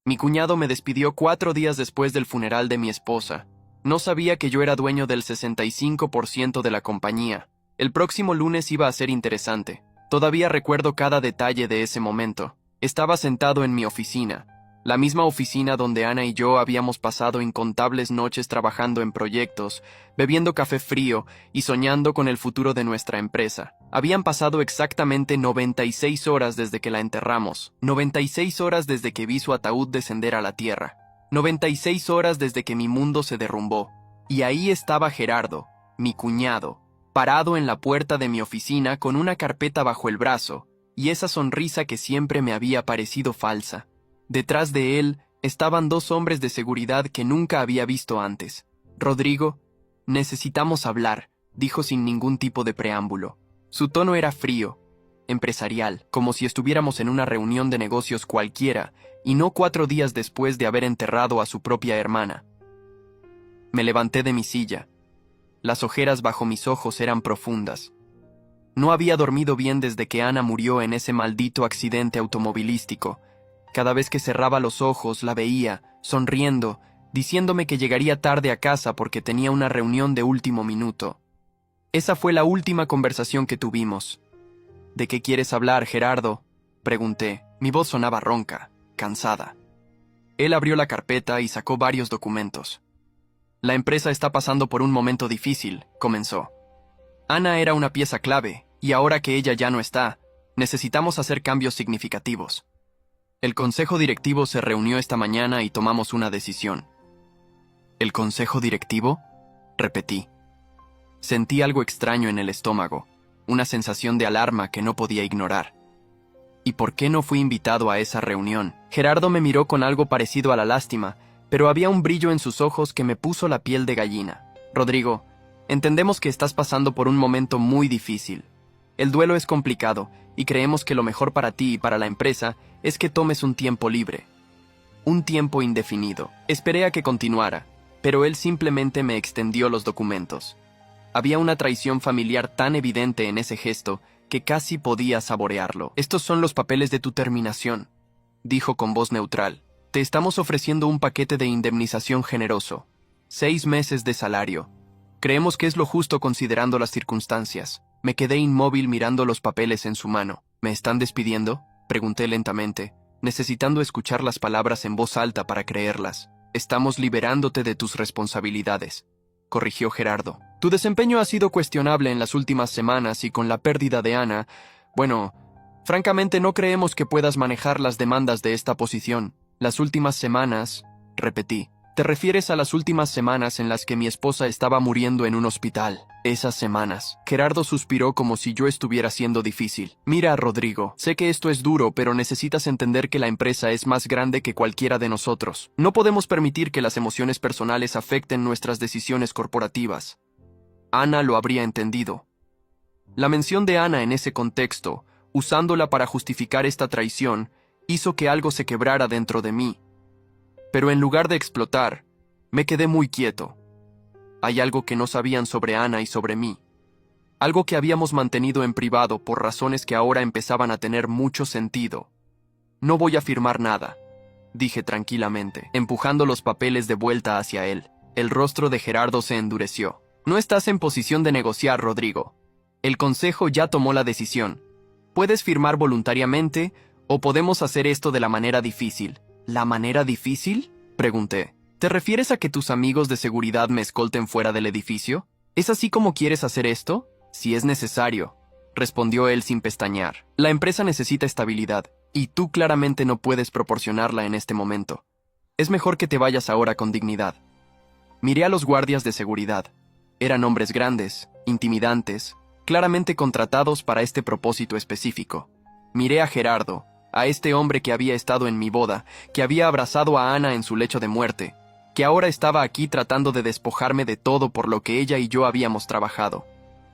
Mi cuñado me despidió 4 días después del funeral de mi esposa. No sabía que yo era dueño del 65% de la compañía. El próximo lunes iba a ser interesante. Todavía recuerdo cada detalle de ese momento. Estaba sentado en mi oficina, la misma oficina donde Ana y yo habíamos pasado incontables noches trabajando en proyectos, bebiendo café frío y soñando con el futuro de nuestra empresa. Habían pasado exactamente 96 horas desde que la enterramos, 96 horas desde que vi su ataúd descender a la tierra, 96 horas desde que mi mundo se derrumbó. Y ahí estaba Gerardo, mi cuñado, parado en la puerta de mi oficina con una carpeta bajo el brazo, y esa sonrisa que siempre me había parecido falsa. Detrás de él estaban 2 hombres de seguridad que nunca había visto antes. Rodrigo, necesitamos hablar, dijo sin ningún tipo de preámbulo. Su tono era frío, empresarial, como si estuviéramos en una reunión de negocios cualquiera, y no 4 días después de haber enterrado a su propia hermana. Me levanté de mi silla. Las ojeras bajo mis ojos eran profundas. No había dormido bien desde que Ana murió en ese maldito accidente automovilístico. Cada vez que cerraba los ojos la veía, sonriendo, diciéndome que llegaría tarde a casa porque tenía una reunión de último minuto. Esa fue la última conversación que tuvimos. ¿De qué quieres hablar, Gerardo?, pregunté. Mi voz sonaba ronca, cansada. Él abrió la carpeta y sacó varios documentos. La empresa está pasando por un momento difícil, comenzó. Ana era una pieza clave, y ahora que ella ya no está, necesitamos hacer cambios significativos. El consejo directivo se reunió esta mañana y tomamos una decisión. ¿El consejo directivo?, repetí. Sentí algo extraño en el estómago, una sensación de alarma que no podía ignorar. ¿Y por qué no fui invitado a esa reunión? Gerardo me miró con algo parecido a la lástima, pero había un brillo en sus ojos que me puso la piel de gallina. Rodrigo, entendemos que estás pasando por un momento muy difícil. El duelo es complicado, y creemos que lo mejor para ti y para la empresa es que tomes un tiempo libre. Un tiempo indefinido. Esperé a que continuara, pero él simplemente me extendió los documentos. Había una traición familiar tan evidente en ese gesto que casi podía saborearlo. Estos son los papeles de tu terminación, dijo con voz neutral. Te estamos ofreciendo un paquete de indemnización generoso. 6 meses de salario. Creemos que es lo justo considerando las circunstancias. Me quedé inmóvil mirando los papeles en su mano. ¿Me están despidiendo?, pregunté lentamente, necesitando escuchar las palabras en voz alta para creerlas. Estamos liberándote de tus responsabilidades, corrigió Gerardo. Tu desempeño ha sido cuestionable en las últimas semanas y con la pérdida de Ana, bueno, francamente no creemos que puedas manejar las demandas de esta posición. Las últimas semanas, repetí. Te refieres a las últimas semanas en las que mi esposa estaba muriendo en un hospital. Esas semanas. Gerardo suspiró como si yo estuviera siendo difícil. Mira, Rodrigo, sé que esto es duro, pero necesitas entender que la empresa es más grande que cualquiera de nosotros. No podemos permitir que las emociones personales afecten nuestras decisiones corporativas. Ana lo habría entendido. La mención de Ana en ese contexto, usándola para justificar esta traición, hizo que algo se quebrara dentro de mí. Pero en lugar de explotar, me quedé muy quieto. Hay algo que no sabían sobre Ana y sobre mí. Algo que habíamos mantenido en privado por razones que ahora empezaban a tener mucho sentido. No voy a firmar nada, dije tranquilamente, empujando los papeles de vuelta hacia él. El rostro de Gerardo se endureció. No estás en posición de negociar, Rodrigo. El consejo ya tomó la decisión. Puedes firmar voluntariamente o podemos hacer esto de la manera difícil. ¿La manera difícil?, pregunté. ¿Te refieres a que tus amigos de seguridad me escolten fuera del edificio? ¿Es así como quieres hacer esto? Si es necesario, respondió él sin pestañear. La empresa necesita estabilidad, y tú claramente no puedes proporcionarla en este momento. Es mejor que te vayas ahora con dignidad. Miré a los guardias de seguridad. Eran hombres grandes, intimidantes, claramente contratados para este propósito específico. Miré a Gerardo, a este hombre que había estado en mi boda, que había abrazado a Ana en su lecho de muerte, que ahora estaba aquí tratando de despojarme de todo por lo que ella y yo habíamos trabajado.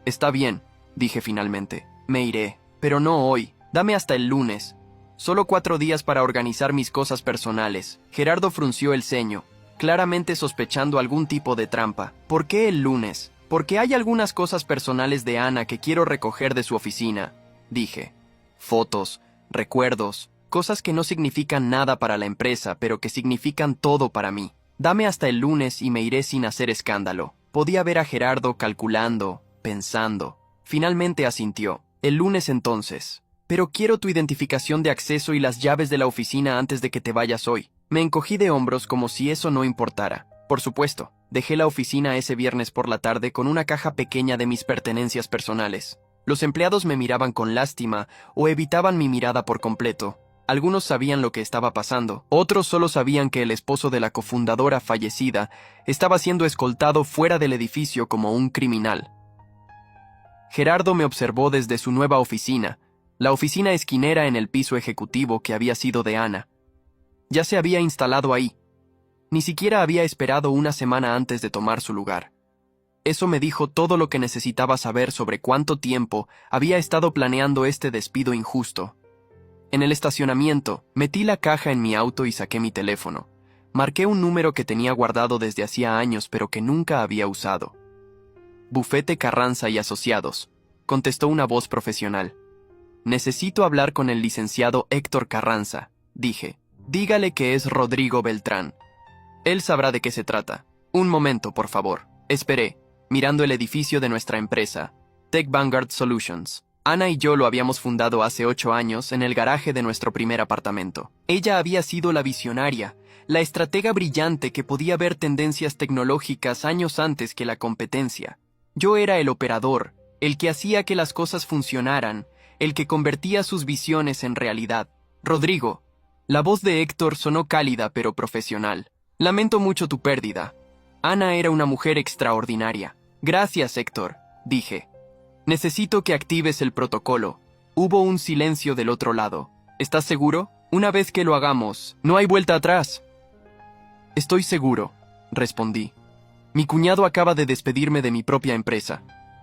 Está bien, dije finalmente, me iré, pero no hoy, dame hasta el lunes. Solo 4 días para organizar mis cosas personales. Gerardo frunció el ceño, claramente sospechando algún tipo de trampa. ¿Por qué el lunes? Porque hay algunas cosas personales de Ana que quiero recoger de su oficina, dije. Fotos, recuerdos, Cosas que no significan nada para la empresa, pero que significan todo para mí. Dame hasta el lunes y me iré sin hacer escándalo. Podía ver a Gerardo calculando, pensando. Finalmente asintió. El lunes entonces. Pero quiero tu identificación de acceso y las llaves de la oficina antes de que te vayas hoy. Me encogí de hombros como si eso no importara. Por supuesto, dejé la oficina ese viernes por la tarde con una caja pequeña de mis pertenencias personales. Los empleados me miraban con lástima o evitaban mi mirada por completo. Algunos sabían lo que estaba pasando, otros solo sabían que el esposo de la cofundadora fallecida estaba siendo escoltado fuera del edificio como un criminal. Gerardo me observó desde su nueva oficina, la oficina esquinera en el piso ejecutivo que había sido de Ana. Ya se había instalado ahí. Ni siquiera había esperado una semana antes de tomar su lugar. Eso me dijo todo lo que necesitaba saber sobre cuánto tiempo había estado planeando este despido injusto. En el estacionamiento, metí la caja en mi auto y saqué mi teléfono. Marqué un número que tenía guardado desde hacía años pero que nunca había usado. Bufete Carranza y Asociados, contestó una voz profesional. Necesito hablar con el licenciado Héctor Carranza, dije. Dígale que es Rodrigo Beltrán. Él sabrá de qué se trata. Un momento, por favor. Esperé, mirando el edificio de nuestra empresa, Tech Vanguard Solutions. Ana y yo lo habíamos fundado hace 8 años en el garaje de nuestro primer apartamento. Ella había sido la visionaria, la estratega brillante que podía ver tendencias tecnológicas años antes que la competencia. Yo era el operador, el que hacía que las cosas funcionaran, el que convertía sus visiones en realidad. Rodrigo. La voz de Héctor sonó cálida pero profesional. Lamento mucho tu pérdida. Ana era una mujer extraordinaria. Gracias, Héctor, dije. Necesito que actives el protocolo. Hubo un silencio del otro lado. ¿Estás seguro? Una vez que lo hagamos, no hay vuelta atrás. Estoy seguro, respondí. Mi cuñado acaba de despedirme de mi propia empresa.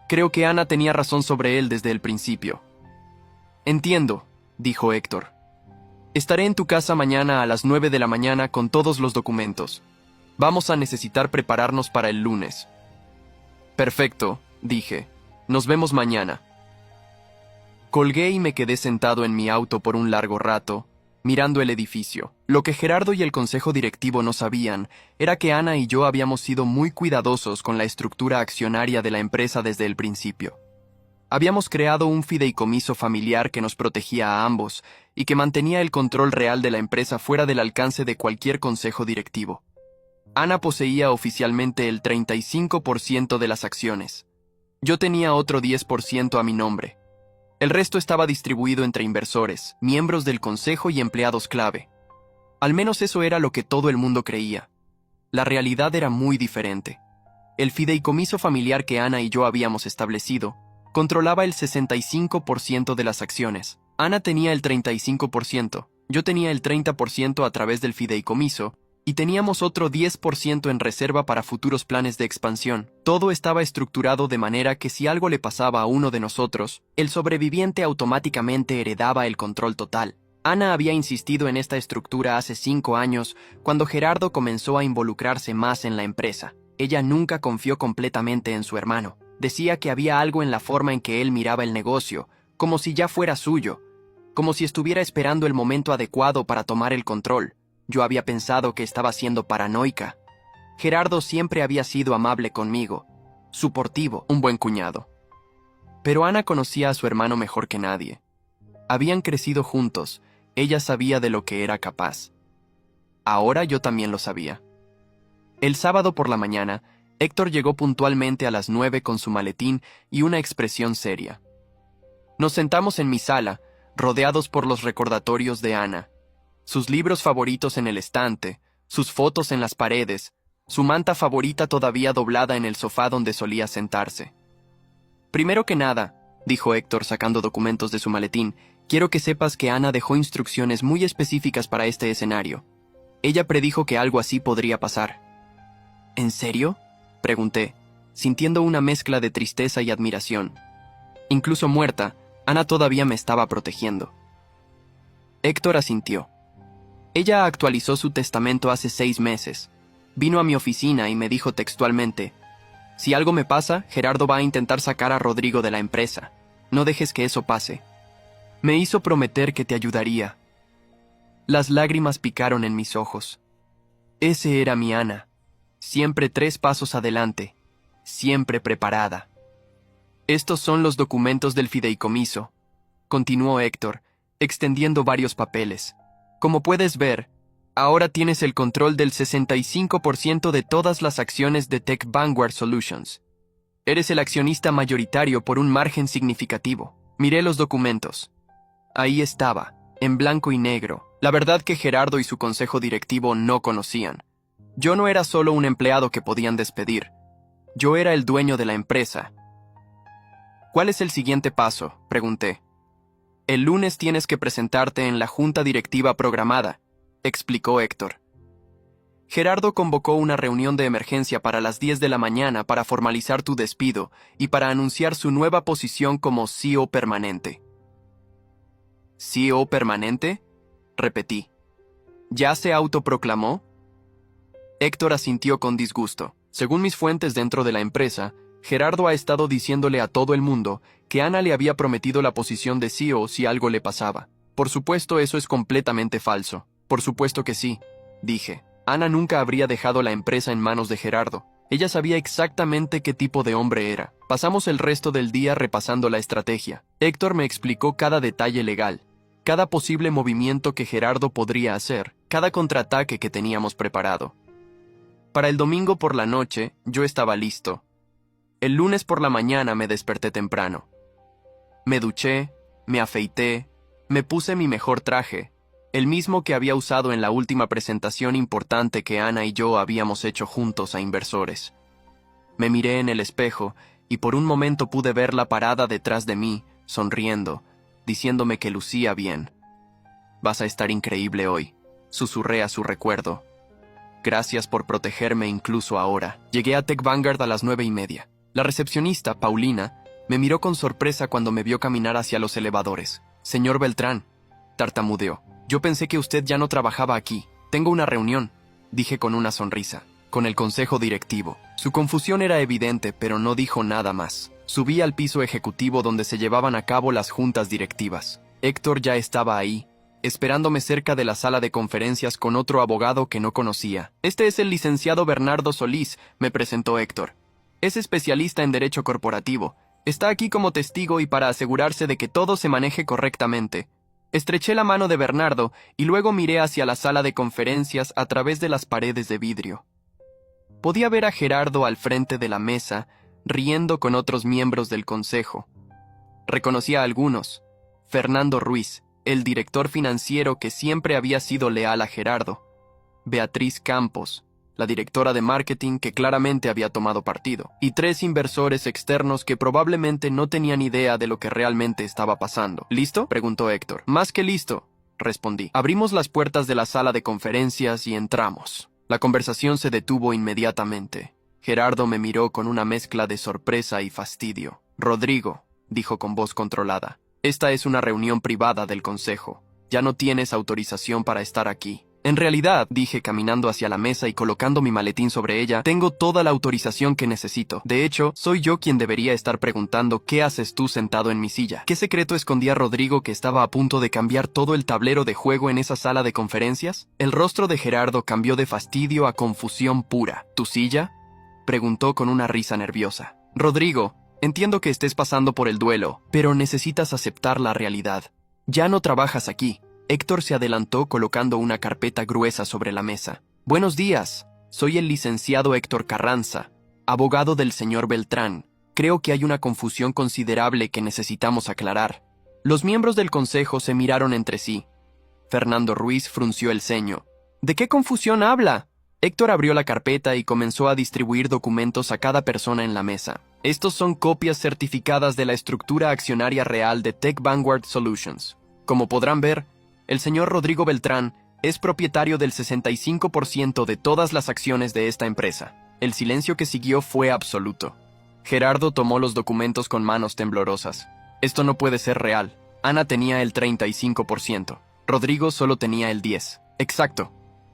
Creo que Ana tenía razón sobre él desde el principio. Entiendo, dijo Héctor. Estaré en tu casa mañana a las 9 de la mañana con todos los documentos. Vamos a necesitar prepararnos para el lunes. Perfecto, dije. Nos vemos mañana. Colgué y me quedé sentado en mi auto por un largo rato, mirando el edificio. Lo que Gerardo y el consejo directivo no sabían era que Ana y yo habíamos sido muy cuidadosos con la estructura accionaria de la empresa desde el principio. Habíamos creado un fideicomiso familiar que nos protegía a ambos y que mantenía el control real de la empresa fuera del alcance de cualquier consejo directivo. Ana poseía oficialmente el 35% de las acciones. Yo tenía otro 10% a mi nombre. El resto estaba distribuido entre inversores, miembros del consejo y empleados clave. Al menos eso era lo que todo el mundo creía. La realidad era muy diferente. El fideicomiso familiar que Ana y yo habíamos establecido controlaba el 65% de las acciones. Ana tenía el 35%, yo tenía el 30% a través del fideicomiso, y teníamos otro 10% en reserva para futuros planes de expansión. Todo estaba estructurado de manera que si algo le pasaba a uno de nosotros, el sobreviviente automáticamente heredaba el control total. Ana había insistido en esta estructura hace 5 años, cuando Gerardo comenzó a involucrarse más en la empresa. Ella nunca confió completamente en su hermano. Decía que había algo en la forma en que él miraba el negocio, como si ya fuera suyo, como si estuviera esperando el momento adecuado para tomar el control. Yo había pensado que estaba siendo paranoica. Gerardo siempre había sido amable conmigo, suportivo, un buen cuñado. Pero Ana conocía a su hermano mejor que nadie. Habían crecido juntos, ella sabía de lo que era capaz. Ahora yo también lo sabía. El sábado por la mañana, Héctor llegó puntualmente a las 9 con su maletín y una expresión seria. Nos sentamos en mi sala, rodeados por los recordatorios de Ana. Sus libros favoritos en el estante, sus fotos en las paredes, su manta favorita todavía doblada en el sofá donde solía sentarse. Primero que nada, dijo Héctor sacando documentos de su maletín, quiero que sepas que Ana dejó instrucciones muy específicas para este escenario. Ella predijo que algo así podría pasar. ¿En serio?, pregunté, sintiendo una mezcla de tristeza y admiración. Incluso muerta, Ana todavía me estaba protegiendo. Héctor asintió. Ella actualizó su testamento hace 6 meses. Vino a mi oficina y me dijo textualmente, si algo me pasa, Gerardo va a intentar sacar a Rodrigo de la empresa. No dejes que eso pase. Me hizo prometer que te ayudaría. Las lágrimas picaron en mis ojos. Ese era mi Ana, siempre 3 pasos adelante, siempre preparada. Estos son los documentos del fideicomiso, continuó Héctor, extendiendo varios papeles. Como puedes ver, ahora tienes el control del 65% de todas las acciones de Tech Vanguard Solutions. Eres el accionista mayoritario por un margen significativo. Miré los documentos. Ahí estaba, en blanco y negro, la verdad que Gerardo y su consejo directivo no conocían. Yo no era solo un empleado que podían despedir. Yo era el dueño de la empresa. ¿Cuál es el siguiente paso?, pregunté. El lunes tienes que presentarte en la junta directiva programada, explicó Héctor. Gerardo convocó una reunión de emergencia para las 10 de la mañana para formalizar tu despido y para anunciar su nueva posición como CEO permanente. ¿CEO permanente?, repetí. ¿Ya se autoproclamó? Héctor asintió con disgusto. Según mis fuentes dentro de la empresa, Gerardo ha estado diciéndole a todo el mundo que Ana le había prometido la posición de CEO si algo le pasaba. Por supuesto, eso es completamente falso. Por supuesto que sí, dije. Ana nunca habría dejado la empresa en manos de Gerardo. Ella sabía exactamente qué tipo de hombre era. Pasamos el resto del día repasando la estrategia. Héctor me explicó cada detalle legal, cada posible movimiento que Gerardo podría hacer, cada contraataque que teníamos preparado. Para el domingo por la noche, yo estaba listo. El lunes por la mañana me desperté temprano. Me duché, me afeité, me puse mi mejor traje, el mismo que había usado en la última presentación importante que Ana y yo habíamos hecho juntos a inversores. Me miré en el espejo y por un momento pude verla parada detrás de mí, sonriendo, diciéndome que lucía bien. «Vas a estar increíble hoy», susurré a su recuerdo. «Gracias por protegerme incluso ahora». Llegué a Tech Vanguard a las 9:30. La recepcionista, Paulina, me miró con sorpresa cuando me vio caminar hacia los elevadores. «Señor Beltrán», tartamudeó. «Yo pensé que usted ya no trabajaba aquí. Tengo una reunión», dije con una sonrisa, «con el consejo directivo». Su confusión era evidente, pero no dijo nada más. Subí al piso ejecutivo donde se llevaban a cabo las juntas directivas. Héctor ya estaba ahí, esperándome cerca de la sala de conferencias con otro abogado que no conocía. «Este es el licenciado Bernardo Solís», me presentó Héctor. «Es especialista en derecho corporativo. Está aquí como testigo y para asegurarse de que todo se maneje correctamente». Estreché la mano de Bernardo y luego miré hacia la sala de conferencias a través de las paredes de vidrio. Podía ver a Gerardo al frente de la mesa, riendo con otros miembros del consejo. Reconocí a algunos. Fernando Ruiz, el director financiero que siempre había sido leal a Gerardo. Beatriz Campos, la directora de marketing que claramente había tomado partido. Y 3 inversores externos que probablemente no tenían idea de lo que realmente estaba pasando. ¿Listo?, preguntó Héctor. «Más que listo», respondí. Abrimos las puertas de la sala de conferencias y entramos. La conversación se detuvo inmediatamente. Gerardo me miró con una mezcla de sorpresa y fastidio. «Rodrigo», dijo con voz controlada, «esta es una reunión privada del consejo. Ya no tienes autorización para estar aquí». «En realidad», dije caminando hacia la mesa y colocando mi maletín sobre ella, «tengo toda la autorización que necesito. De hecho, soy yo quien debería estar preguntando qué haces tú sentado en mi silla». ¿Qué secreto escondía Rodrigo que estaba a punto de cambiar todo el tablero de juego en esa sala de conferencias? El rostro de Gerardo cambió de fastidio a confusión pura. «¿Tu silla?», preguntó con una risa nerviosa. «Rodrigo, entiendo que estés pasando por el duelo, pero necesitas aceptar la realidad. Ya no trabajas aquí». Héctor se adelantó colocando una carpeta gruesa sobre la mesa. «Buenos días. Soy el licenciado Héctor Carranza, abogado del señor Beltrán. Creo que hay una confusión considerable que necesitamos aclarar». Los miembros del consejo se miraron entre sí. Fernando Ruiz frunció el ceño. «¿De qué confusión habla?». Héctor abrió la carpeta y comenzó a distribuir documentos a cada persona en la mesa. «Estos son copias certificadas de la estructura accionaria real de Tech Vanguard Solutions. Como podrán ver, el señor Rodrigo Beltrán es propietario del 65% de todas las acciones de esta empresa». El silencio que siguió fue absoluto. Gerardo tomó los documentos con manos temblorosas. «Esto no puede ser real. Ana tenía el 35%. Rodrigo solo tenía el 10%. «Exacto»,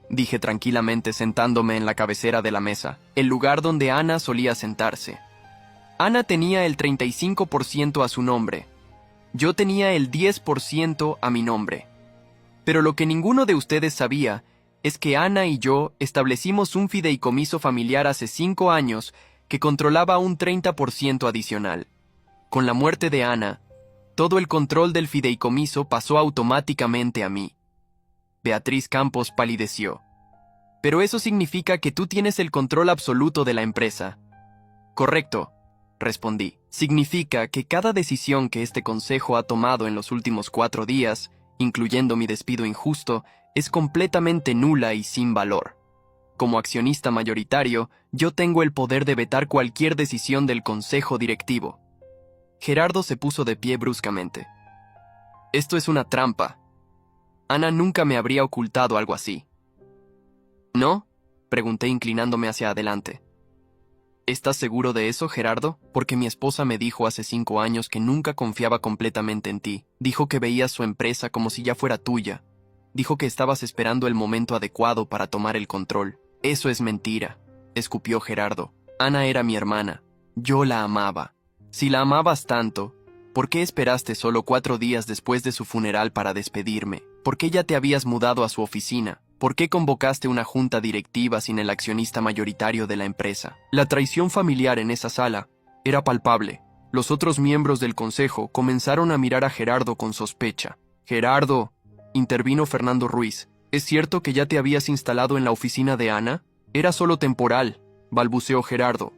dije tranquilamente sentándome en la cabecera de la mesa, el lugar donde Ana solía sentarse. Ana tenía el 35% a su nombre. Yo tenía el 10% a mi nombre. Pero lo que ninguno de ustedes sabía es que Ana y yo establecimos un fideicomiso familiar hace 5 años que controlaba un 30% adicional. Con la muerte de Ana, todo el control del fideicomiso pasó automáticamente a mí. Beatriz Campos palideció. Pero eso significa que tú tienes el control absoluto de la empresa. Correcto, respondí. Significa que cada decisión que este consejo ha tomado en los últimos 4 días, incluyendo mi despido injusto, es completamente nula y sin valor. Como accionista mayoritario, yo tengo el poder de vetar cualquier decisión del consejo directivo. Gerardo se puso de pie bruscamente. Esto es una trampa. Ana nunca me habría ocultado algo así. ¿No? Pregunté inclinándome hacia adelante. ¿Estás seguro de eso, Gerardo? Porque mi esposa me dijo hace 5 años que nunca confiaba completamente en ti. Dijo que veías su empresa como si ya fuera tuya. Dijo que estabas esperando el momento adecuado para tomar el control. Eso es mentira, escupió Gerardo. Ana era mi hermana. Yo la amaba. Si la amabas tanto, ¿por qué esperaste solo 4 días después de su funeral para despedirme? ¿Por qué ya te habías mudado a su oficina? ¿Por qué convocaste una junta directiva sin el accionista mayoritario de la empresa? La traición familiar en esa sala era palpable. Los otros miembros del consejo comenzaron a mirar a Gerardo con sospecha. Gerardo, intervino Fernando Ruiz, ¿es cierto que ya te habías instalado en la oficina de Ana? Era solo temporal, balbuceó Gerardo.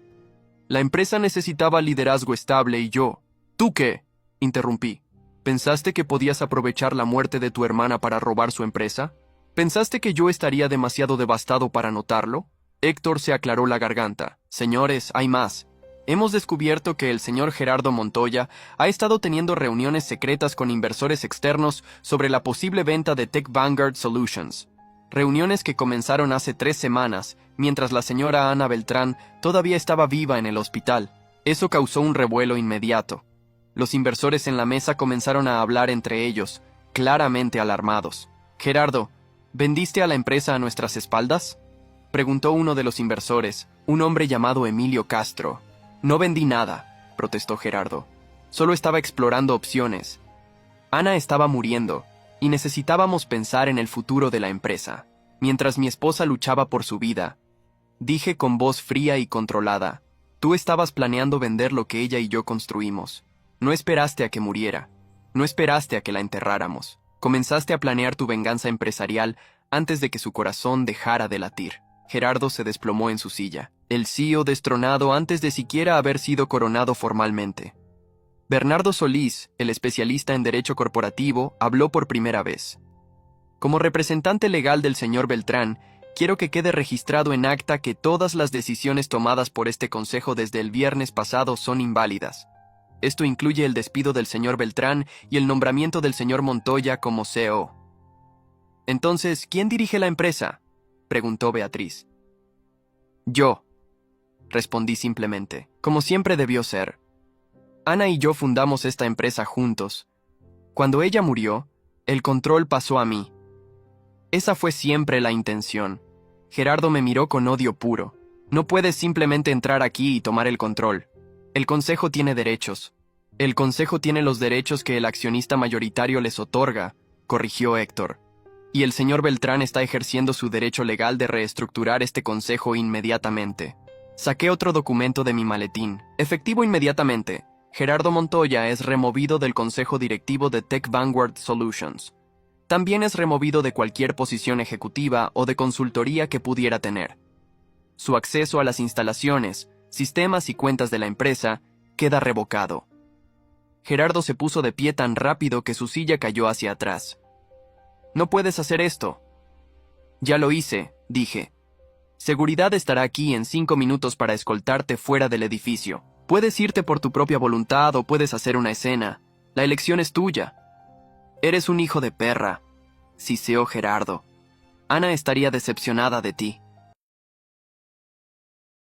La empresa necesitaba liderazgo estable y yo... ¿Tú qué? Interrumpí. ¿Pensaste que podías aprovechar la muerte de tu hermana para robar su empresa? ¿Pensaste que yo estaría demasiado devastado para notarlo? Héctor se aclaró la garganta. Señores, hay más. Hemos descubierto que el señor Gerardo Montoya ha estado teniendo reuniones secretas con inversores externos sobre la posible venta de Tech Vanguard Solutions. Reuniones que comenzaron hace 3 semanas, mientras la señora Ana Beltrán todavía estaba viva en el hospital. Eso causó un revuelo inmediato. Los inversores en la mesa comenzaron a hablar entre ellos, claramente alarmados. Gerardo, ¿vendiste a la empresa a nuestras espaldas? Preguntó uno de los inversores, un hombre llamado Emilio Castro. No vendí nada, protestó Gerardo. Solo estaba explorando opciones. Ana estaba muriendo, y necesitábamos pensar en el futuro de la empresa. Mientras mi esposa luchaba por su vida, dije con voz fría y controlada, tú estabas planeando vender lo que ella y yo construimos. No esperaste a que muriera. No esperaste a que la enterráramos. Comenzaste a planear tu venganza empresarial antes de que su corazón dejara de latir. Gerardo se desplomó en su silla. El CEO destronado antes de siquiera haber sido coronado formalmente. Bernardo Solís, el especialista en derecho corporativo, habló por primera vez. Como representante legal del señor Beltrán, quiero que quede registrado en acta que todas las decisiones tomadas por este consejo desde el viernes pasado son inválidas. Esto incluye el despido del señor Beltrán y el nombramiento del señor Montoya como CEO. Entonces, ¿quién dirige la empresa?, preguntó Beatriz. Yo, respondí simplemente, como siempre debió ser. Ana y yo fundamos esta empresa juntos. Cuando ella murió, el control pasó a mí. Esa fue siempre la intención. Gerardo me miró con odio puro. No puedes simplemente entrar aquí y tomar el control. El consejo tiene derechos. El consejo tiene los derechos que el accionista mayoritario les otorga, corrigió Héctor. Y el señor Beltrán está ejerciendo su derecho legal de reestructurar este consejo inmediatamente. Saqué otro documento de mi maletín. Efectivo inmediatamente. Gerardo Montoya es removido del consejo directivo de Tech Vanguard Solutions. También es removido de cualquier posición ejecutiva o de consultoría que pudiera tener. Su acceso a las instalaciones, sistemas y cuentas de la empresa queda revocado. Gerardo se puso de pie tan rápido que su silla cayó hacia atrás. No puedes hacer esto. Ya lo hice, dije. Seguridad estará aquí en 5 minutos para escoltarte fuera del edificio. Puedes irte por tu propia voluntad o puedes hacer una escena. La elección es tuya. Eres un hijo de perra, siseó Gerardo. Ana estaría decepcionada de ti.